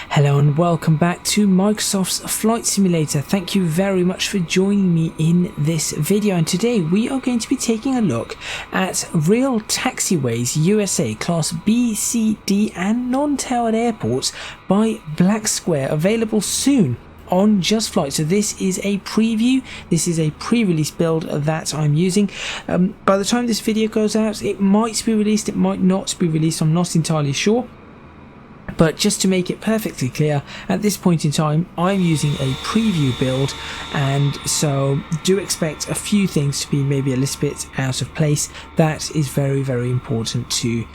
Hello and welcome back to Microsoft's Flight Simulator. Thank you very much for joining me in this video, and today we are going to be taking a look at Real Taxiways USA Class B, C, D and non-towered airports by Black Square, available soon on JustFlight. So this is a preview, this is a pre-release build that I'm using. By the time this video goes out, it might be released, it might not be released, I'm not entirely sure. But just to make it perfectly clear, at this point in time I'm using a preview build, and so do expect a few things to be maybe a little bit out of place. That is very important to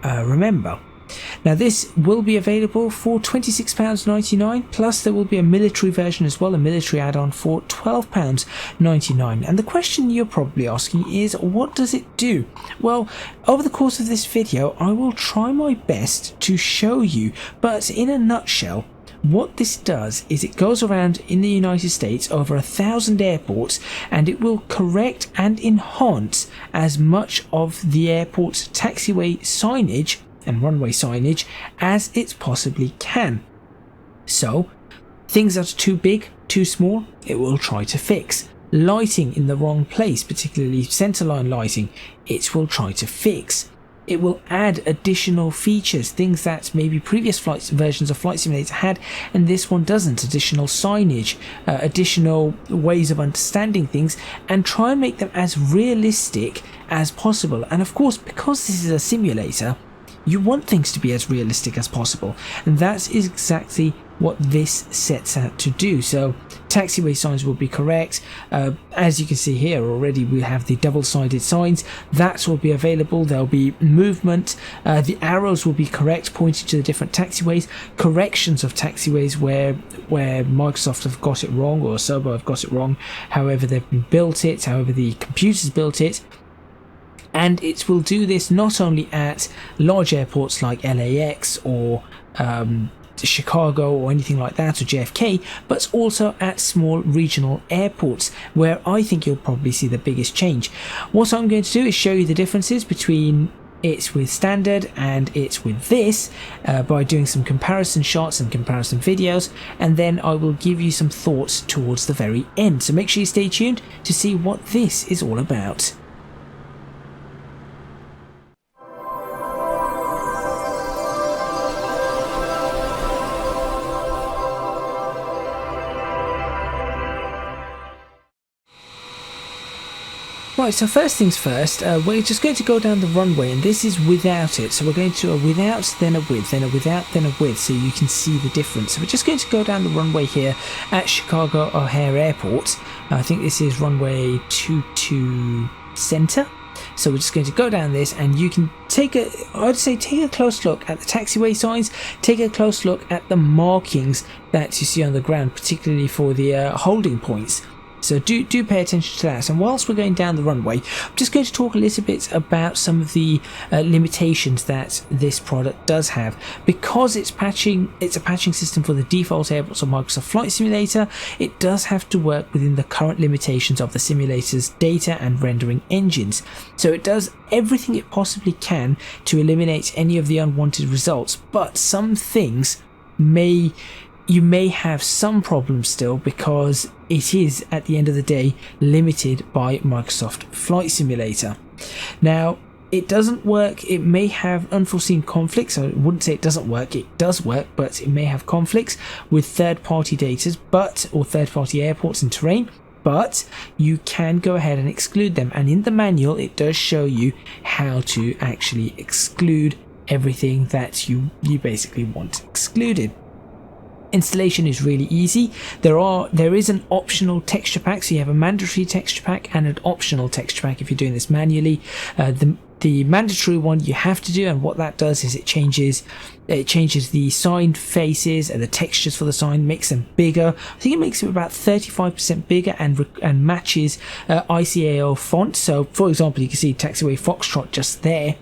remember. Now this will be available for £26.99, plus there will be a military version as well, a military add-on for £12.99. And the question you're probably asking is, what does it do? Well, over the course of this video I will try my best to show you, but in a nutshell, what this does is it goes around in the United States over 1,000 airports, and it will correct and enhance as much of the airport's taxiway signage and runway signage as it possibly can. So things that are too big, too small, it will try to fix. Lighting in the wrong place, particularly centerline lighting, it will try to fix. It will add additional features, things that maybe previous versions of Flight Simulator had and this one doesn't. Additional signage, additional ways of understanding things, and try and make them as realistic as possible. And of course, because this is a simulator, you want things to be as realistic as possible, and that is exactly what this sets out to do. So taxiway signs will be correct. As you can see here already, we have the double-sided signs that will be available. There'll be movement, the arrows will be correct, pointing to the different taxiways, corrections of taxiways where Microsoft have got it wrong or Serbo have got it wrong, however they've built it, however the computers built it. And it will do this not only at large airports like LAX or Chicago or anything like that, or JFK, but also at small regional airports, where I think you'll probably see the biggest change. What I'm going to do is show you the differences between it with standard and it with this by doing some comparison shots and comparison videos, and then I will give you some thoughts towards the very end. So make sure you stay tuned to see what this is all about. Right, so first things first, we're just going to go down the runway, and this is without it. So we're going to a without, then a with, then a without, then a with, so you can see the difference. So we're just going to go down the runway here at Chicago O'Hare Airport. I think this is runway 22 center. So we're just going to go down this, and you can take a close look at the taxiway signs, take a close look at the markings that you see on the ground, particularly for the holding points. So do pay attention to that. And whilst we're going down the runway, I'm just going to talk a little bit about some of the limitations that this product does have. Because it's a patching system for the default airports of Microsoft Flight Simulator, it does have to work within the current limitations of the simulator's data and rendering engines. So it does everything it possibly can to eliminate any of the unwanted results, but some things you may have some problems still, because it is, at the end of the day, limited by Microsoft Flight Simulator. Now, it doesn't work, it may have unforeseen conflicts. I wouldn't say it doesn't work, it does work, but it may have conflicts with third-party data, or third-party airports and terrain, but you can go ahead and exclude them. And in the manual, it does show you how to actually exclude everything that you basically want excluded. Installation is really easy. There is an optional texture pack, so you have a mandatory texture pack and an optional texture pack if you're doing this manually. The mandatory one you have to do, and what that does is it changes the sign faces and the textures for the sign, makes them bigger. I think it makes it about 35% bigger and matches ICAO font. So for example, you can see Taxiway Foxtrot just there.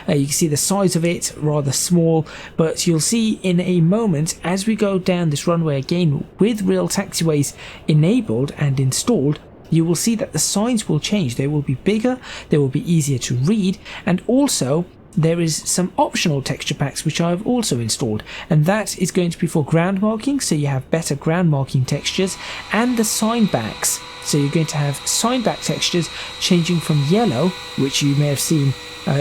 You can see the size of it, rather small, but you'll see in a moment as we go down this runway again with Real Taxiways enabled and installed, you will see that the signs will change. They will be bigger, they will be easier to read, and also there is some optional texture packs which I've also installed, and that is going to be for ground marking, so you have better ground marking textures, and the sign backs. So you're going to have sign back textures changing from yellow, which you may have seen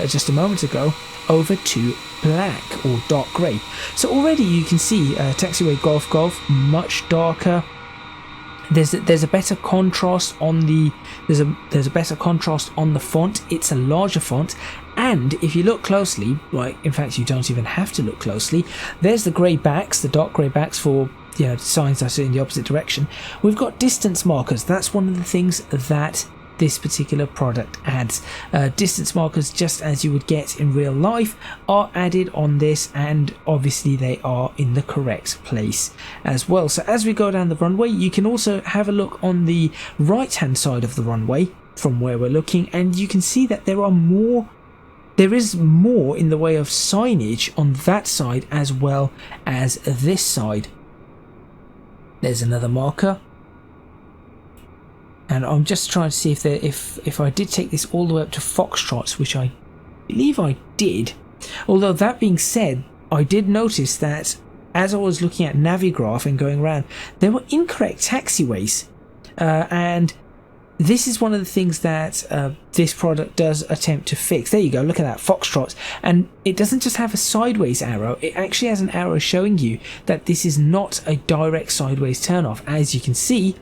just a moment ago, over to black or dark grey. So already you can see Taxiway Golf Golf much darker. There's a better contrast on the there's a better contrast on the font. It's a larger font, and if you look closely, like in fact you don't even have to look closely, there's the grey backs, the dark grey backs for signs that are in the opposite direction. We've got distance markers. That's one of the things that this particular product adds. Distance markers, just as you would get in real life, are added on this, and obviously they are in the correct place as well. So as we go down the runway, you can also have a look on the right hand side of the runway from where we're looking, and you can see that there is more in the way of signage on that side as well as this side. There's another marker. And I'm just trying to see if I did take this all the way up to Foxtrots, which I believe I did. Although that being said, I did notice that as I was looking at Navigraph and going around, there were incorrect taxiways. And this is one of the things that this product does attempt to fix. There you go, look at that, Foxtrots. And it doesn't just have a sideways arrow, it actually has an arrow showing you that this is not a direct sideways turnoff. As you can see,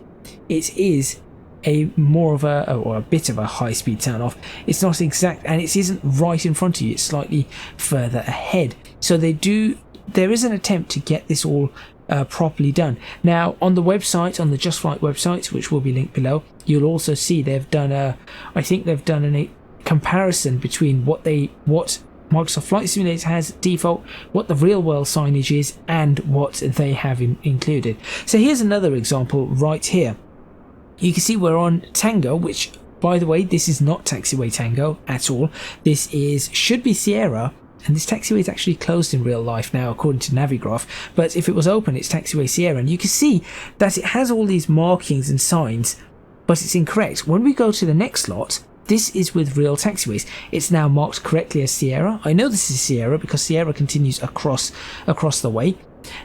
it is a bit of a high-speed turn-off. It's not exact, and it isn't right in front of you, it's slightly further ahead. So there is an attempt to get this all properly done. Now on the website, on the JustFlight website, which will be linked below, you'll also see they've done a comparison between what Microsoft Flight Simulator has default, what the real world signage is, and what they have included. So here's another example right here. You can see we're on Tango, which, by the way, this is not Taxiway Tango at all. This should be Sierra, and this taxiway is actually closed in real life now, according to Navigraph. But if it was open, it's Taxiway Sierra, and you can see that it has all these markings and signs, but it's incorrect. When we go to the next lot, this is with Real Taxiways. It's now marked correctly as Sierra. I know this is Sierra because Sierra continues across the way.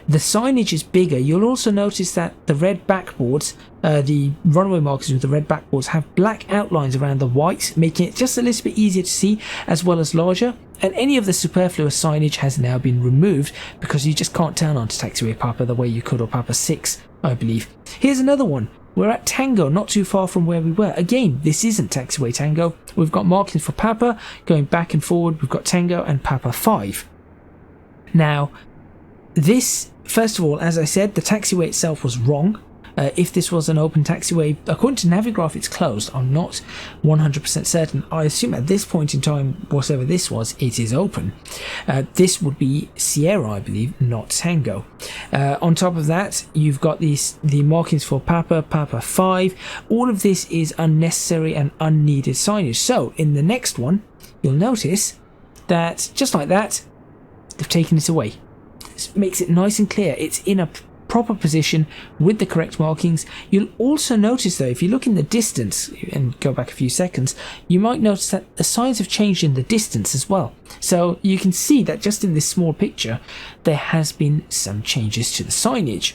The signage is bigger. You'll also notice that the red backboards, the runway markers with the red backboards, have black outlines around the white, making it just a little bit easier to see, as well as larger. And any of the superfluous signage has now been removed because you just can't turn on to Taxiway Papa the way you could, or Papa 6, I believe. Here's another one. We're at Tango, not too far from where we were. Again, this isn't Taxiway Tango. We've got markings for Papa going back and forward. We've got Tango and Papa 5. Now, this, first of all, as I said, the taxiway itself was wrong. If this was an open taxiway, according to Navigraph, it's closed. I'm not 100% certain. I assume at this point in time, whatever this was, it is open. This would be Sierra, I believe, not Tango. On top of that, you've got the markings for Papa, Papa 5. All of this is unnecessary and unneeded signage. So in the next one, you'll notice that just like that, they've taken it away. This makes it nice and clear. It's in a proper position with the correct markings. You'll also notice though, if you look in the distance and go back a few seconds, you might notice that the signs have changed in the distance as well. So you can see that just in this small picture, there has been some changes to the signage.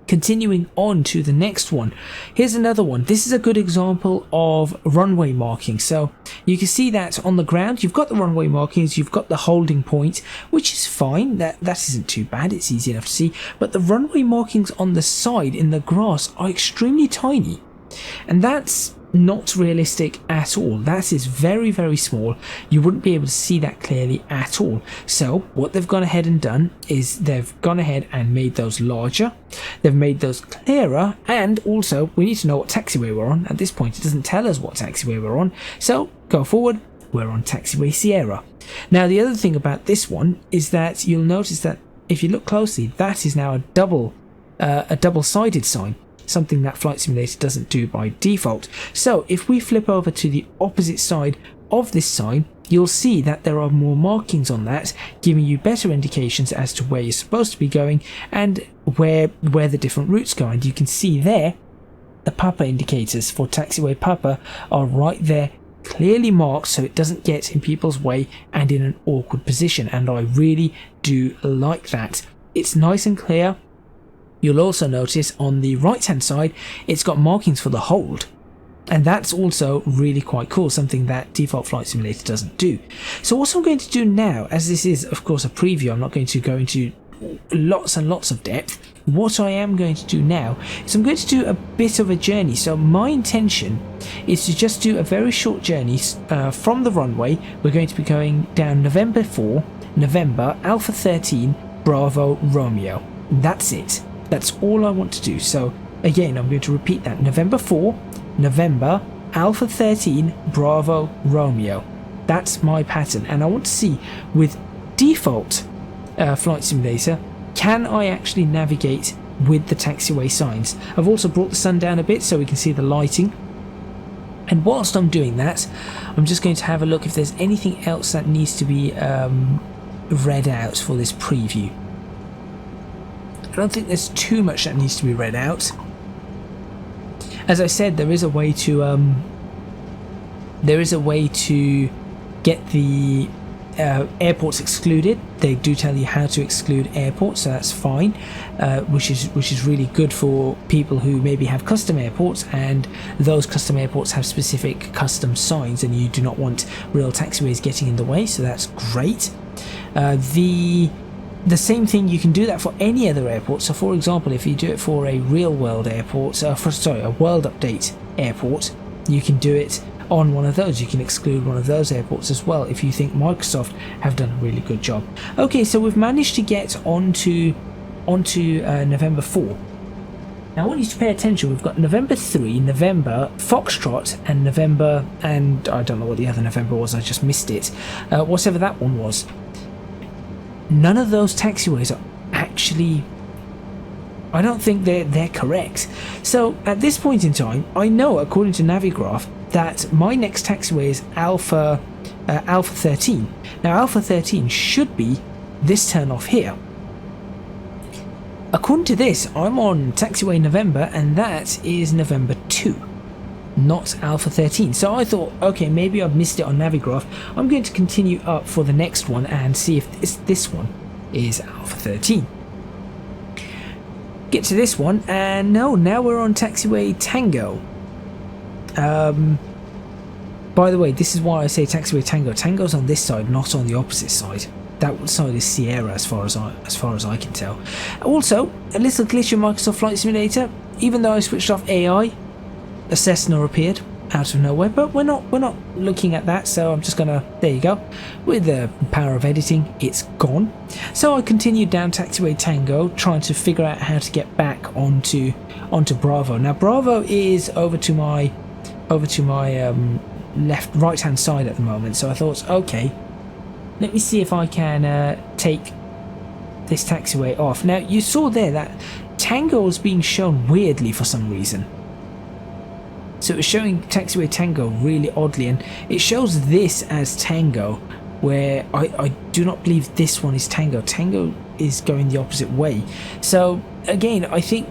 Continuing on to the next one, here's another one. This is a good example of runway marking. So you can see that on the ground, you've got the runway markings, you've got the holding point, which is fine. That isn't too bad. It's easy enough to see. But the runway markings on the side in the grass are extremely tiny, and that's not realistic at all. That is very, very small. You wouldn't be able to see that clearly at all. So what they've gone ahead and done is they've gone ahead and made those larger, they've made those clearer, and also we need to know what taxiway we're on. At this point it doesn't tell us what taxiway we're on, so go forward, we're on Taxiway Sierra. Now the other thing about this one is that you'll notice that if you look closely, that is now a double-sided sign, something that Flight Simulator doesn't do by default. So if we flip over to the opposite side of this sign, you'll see that there are more markings on that, giving you better indications as to where you're supposed to be going and where the different routes go. And you can see there the Papa indicators for Taxiway Papa are right there clearly marked so it doesn't get in people's way and in an awkward position, and I really do like that. It's nice and clear. You'll also notice on the right hand side it's got markings for the hold, and that's also really quite cool, something that default flight simulator doesn't do. So what I'm going to do now, as this is of course a preview, I'm not going to go into lots and lots of depth. What I am going to do now is I'm going to do a bit of a journey. So my intention is to just do a very short journey from the runway. We're going to be going down November 4, November, Alpha 13, Bravo, Romeo. That's it. That's all I want to do. So again, I'm going to repeat that. November 4, November, Alpha 13, Bravo, Romeo. That's my pattern, and I want to see with default flight simulator, can I actually navigate with the taxiway signs. I've also brought the sun down a bit so we can see the lighting, and whilst I'm doing that, I'm just going to have a look if there's anything else that needs to be read out for this preview. I don't think there's too much that needs to be read out. As I said, there is a way to get the airports excluded. They do tell you how to exclude airports, so that's fine, which is really good for people who maybe have custom airports, and those custom airports have specific custom signs and you do not want Real Taxiways getting in the way, so that's great. The same thing, you can do that for any other airport. So for example, if you do it for a real world airport, a world update airport, you can do it on one of those. You can exclude one of those airports as well if you think Microsoft have done a really good job. Okay, so we've managed to get onto November 4. Now I want you to pay attention. We've got November 3, November, Foxtrot, and November, and I don't know what the other November was, I just missed it. Whatever that one was. None of those taxiways are actually, I don't think they're correct. So at this point in time, I know according to Navigraph that my next taxiway is Alpha 13. Now Alpha 13 should be this turn off here. According to this, I'm on taxiway November, and that is November 2, not Alpha 13. So I thought, okay, maybe I've missed it on Navigraph. I'm going to continue up for the next one and see if this one is Alpha 13. Get to this one, and no, now we're on taxiway Tango. By the way, this is why I say taxiway Tango. Tango's on this side, not on the opposite side. That side is Sierra, as far as I can tell. Also, a little glitch in Microsoft Flight Simulator. Even though I switched off AI, a Cessna appeared out of nowhere, but we're not looking at that, so I'm just gonna, there you go, with the power of editing, it's gone. So I continued down taxiway Tango, trying to figure out how to get back onto Bravo. Now Bravo is over to my right hand side at the moment, so I thought, okay, let me see if I can take this taxiway off. Now you saw there that Tango was being shown weirdly for some reason. So it was showing taxiway Tango really oddly, and it shows this as Tango, where I do not believe this one is Tango. Tango is going the opposite way. So again, I think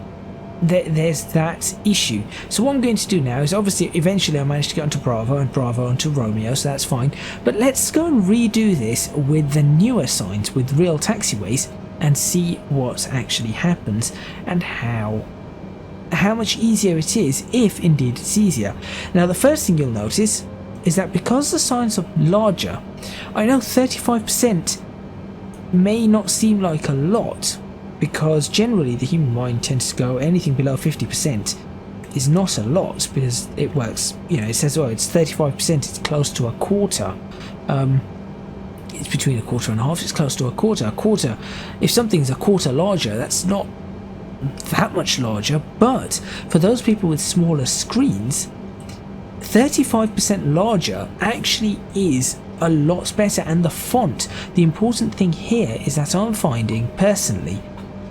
there's that issue. So what I'm going to do now is, obviously eventually I managed to get onto Bravo and Bravo onto Romeo, so that's fine. But let's go and redo this with the newer signs, with Real Taxiways, and see what actually happens and how much easier it is, if indeed it's easier. Now the first thing you'll notice is that because the signs are larger, I know 35% may not seem like a lot, because generally the human mind tends to go anything below 50% is not a lot, because it works, you know, it says, oh, it's 35%, it's close to a quarter. It's between a quarter and a half, it's close to a quarter. If something's a quarter larger, that's not that much larger, but for those people with smaller screens, 35% larger actually is a lot better. And the font, the important thing here is that I'm finding personally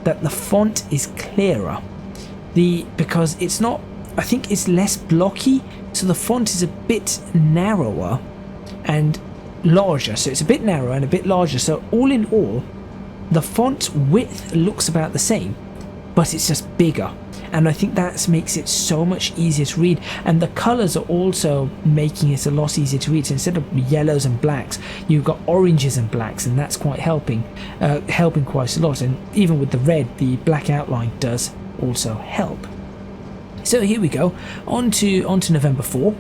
that the font is clearer, because it's not, I think it's less blocky, so the font is a bit narrower and larger, so it's a bit narrower and a bit larger. So all in all, the font width looks about the same, but it's just bigger. and I think that makes it so much easier to read, and the colors are also making it a lot easier to read. So instead of yellows and blacks, you've got oranges and blacks, and that's quite helping quite a lot. And even with the red, the black outline does also help. So here we go, on to November 4.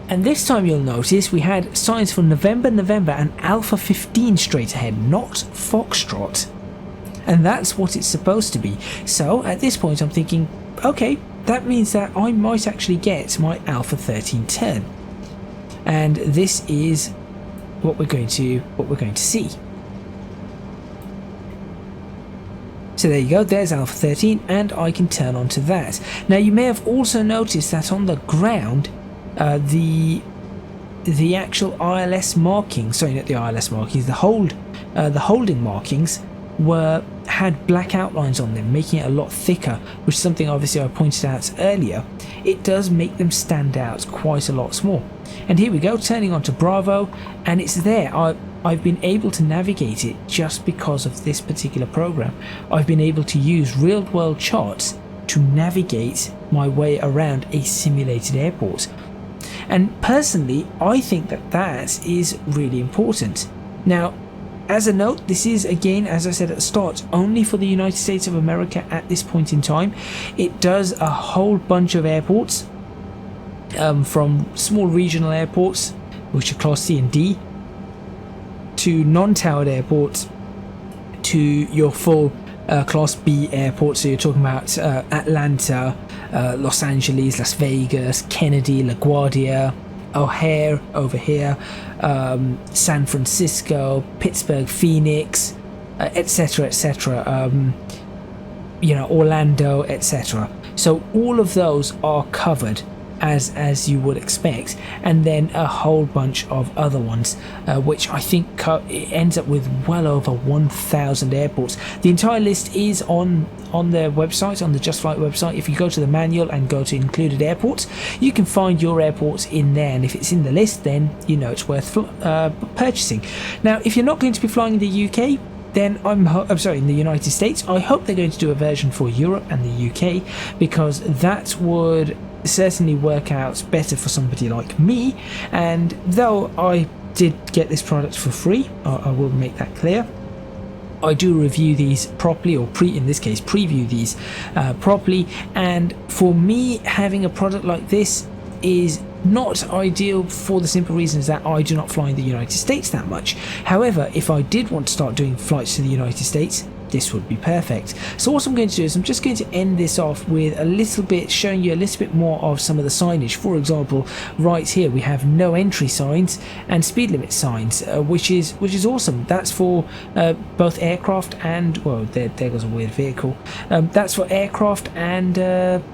And this time you'll notice we had signs for November, and Alpha 15 straight ahead, not Foxtrot. And that's what it's supposed to be. So at this point I'm thinking, okay, that means that I might actually get my Alpha 13 turn. And this is what we're going to see. So there you go, there's Alpha 13, and I can turn onto that. Now you may have also noticed that on the ground, the actual ILS markings, sorry, not the ILS markings, the holding markings had black outlines on them, making it a lot thicker, which is something obviously I pointed out earlier. It does make them stand out quite a lot more. And here we go, turning onto Bravo, and it's there. I've been able to navigate it just because of this particular program. I've been able to use real world charts to navigate my way around a simulated airport. And personally, I think that is really important. Now, as a note, this is, again, as I said at the start, only for the United States of America at this point in time. It does a whole bunch of airports, from small regional airports, which are class C and D, to non-towered airports, to your full class B airports. So you're talking about Atlanta, Los Angeles, Las Vegas, Kennedy, LaGuardia, O'Hare over here, San Francisco, Pittsburgh, Phoenix, etc., etc., Orlando, etc. So all of those are covered as you would expect, and then a whole bunch of other ones, which I think it ends up with well over 1,000 airports. The entire list is on their website, on the JustFlight website. If you go to the manual and go to included airports, you can find your airports in there, and if it's in the list, then you know it's worth purchasing. Now, if you're not going to be flying in the UK, then I'm sorry, in the United States, I hope they're going to do a version for Europe and the UK, because that would certainly work out better for somebody like me. And though I did get this product for free, I will make that clear, I do review these properly, or in this case preview these properly, and for me, having a product like this is not ideal for the simple reasons that I do not fly in the United States that much. However, if I did want to start doing flights to the United States, this would be perfect. So what I'm going to do is I'm just going to end this off with a little bit, showing you a little bit more of some of the signage. For example, right here we have no entry signs and speed limit signs, which is awesome. That's for both aircraft and, well, there goes a weird vehicle. That's for aircraft and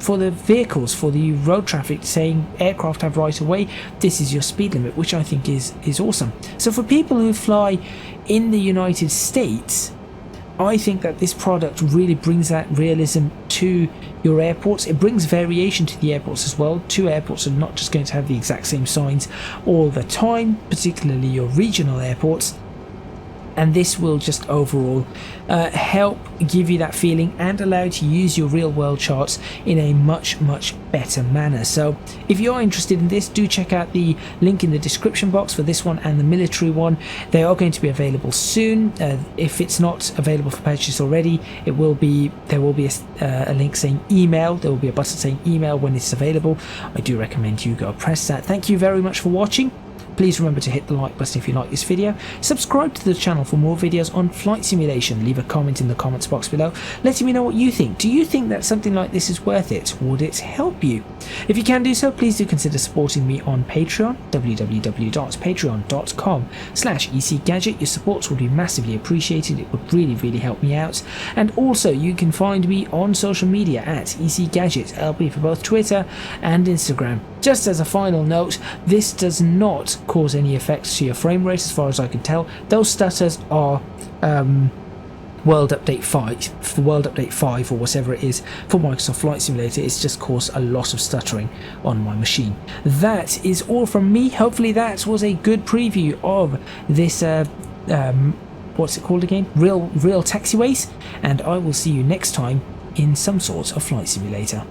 for the vehicles, for the road traffic, saying aircraft have right of way, this is your speed limit, which I think is awesome. So for people who fly in the United States, I think that this product really brings that realism to your airports. It brings variation to the airports as well. Two airports are not just going to have the exact same signs all the time, particularly your regional airports. And this will just overall help give you that feeling and allow you to use your real world charts in a much better manner. So if you are interested in this, do check out the link in the description box for this one and the military one. They are going to be available soon. If it's not available for purchase already, there will be a link saying email. There will be a button saying email when it's available. I do recommend you go press that. Thank you very much for watching. Please remember to hit the like button if you like this video, subscribe to the channel for more videos on flight simulation, leave a comment in the comments box below letting me know what you think. Do you think that something like this is worth it? Would it help you? If you can do so, please do consider supporting me on Patreon, www.patreon.com/ecgadget. Your supports would be massively appreciated. It would really help me out. And also you can find me on social media at ecgadget, LP for both Twitter and Instagram. Just as a final note, this does not cause any effects to your frame rate as far as I can tell. Those stutters are World Update 5 or whatever it is for Microsoft Flight Simulator. It's just caused a lot of stuttering on my machine. That is all from me. Hopefully that was a good preview of this what's it called again? Real Taxiways, and I will see you next time in some sort of flight simulator.